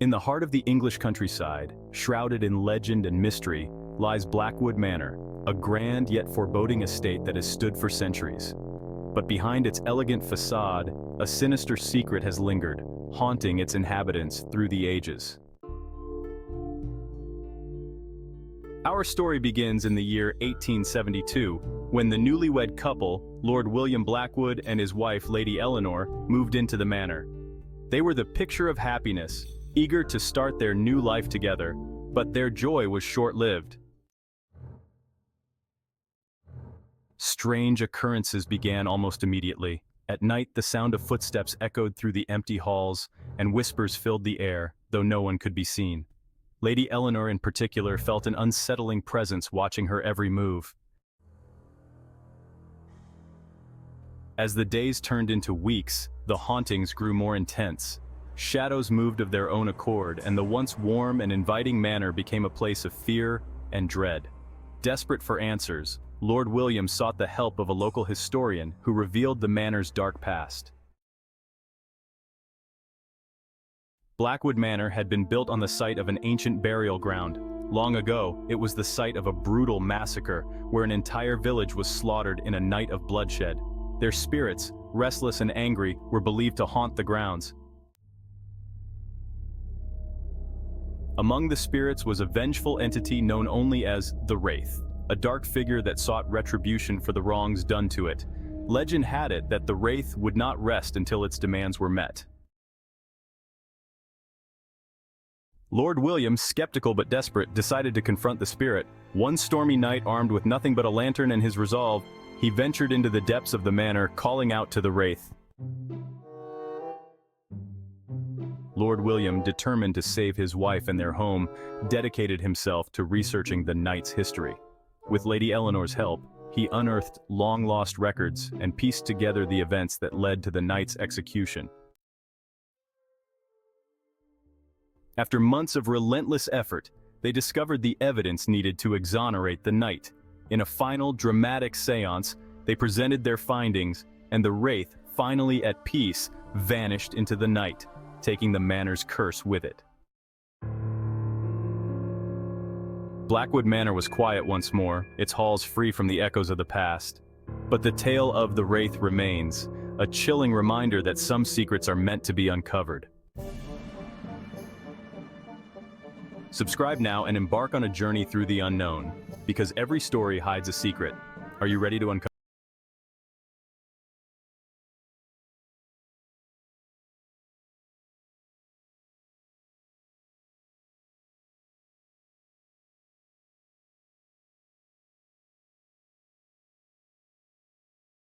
In the heart of the English countryside, shrouded in legend and mystery, lies Blackwood Manor, a grand yet foreboding estate that has stood for centuries. But behind its elegant facade, a sinister secret has lingered, haunting its inhabitants through the ages. Our story begins in the year 1872, when the newlywed couple, Lord William Blackwood and his wife Lady Eleanor, moved into the manor. They were the picture of happiness, eager to start their new life together, but their joy was short-lived. Strange occurrences began almost immediately. At night, the sound of footsteps echoed through the empty halls, and whispers filled the air, though no one could be seen. Lady Eleanor in particular felt an unsettling presence watching her every move. As the days turned into weeks, the hauntings grew more intense. Shadows moved of their own accord, and the once warm and inviting manor became a place of fear and dread. Desperate for answers, Lord William sought the help of a local historian who revealed the manor's dark past. Blackwood Manor had been built on the site of an ancient burial ground. Long ago, it was the site of a brutal massacre where an entire village was slaughtered in a night of bloodshed. Their spirits, restless and angry, were believed to haunt the grounds. Among the spirits was a vengeful entity known only as the Wraith, a dark figure that sought retribution for the wrongs done to it. Legend had it that the Wraith would not rest until its demands were met. Lord William, skeptical but desperate, decided to confront the spirit. One stormy night, armed with nothing but a lantern and his resolve, he ventured into the depths of the manor, calling out to the Wraith. Lord William, determined to save his wife and their home, dedicated himself to researching the night's history. With Lady Eleanor's help, he unearthed long-lost records and pieced together the events that led to the night's execution. After months of relentless effort, they discovered the evidence needed to exonerate the knight. In a final, dramatic seance, they presented their findings, and the Wraith, finally at peace, vanished into the night, taking the manor's curse with it. Blackwood Manor was quiet once more, its halls free from the echoes of the past. But the tale of the Wraith remains, a chilling reminder that some secrets are meant to be uncovered. Subscribe now and embark on a journey through the unknown, because every story hides a secret. Are you ready to uncover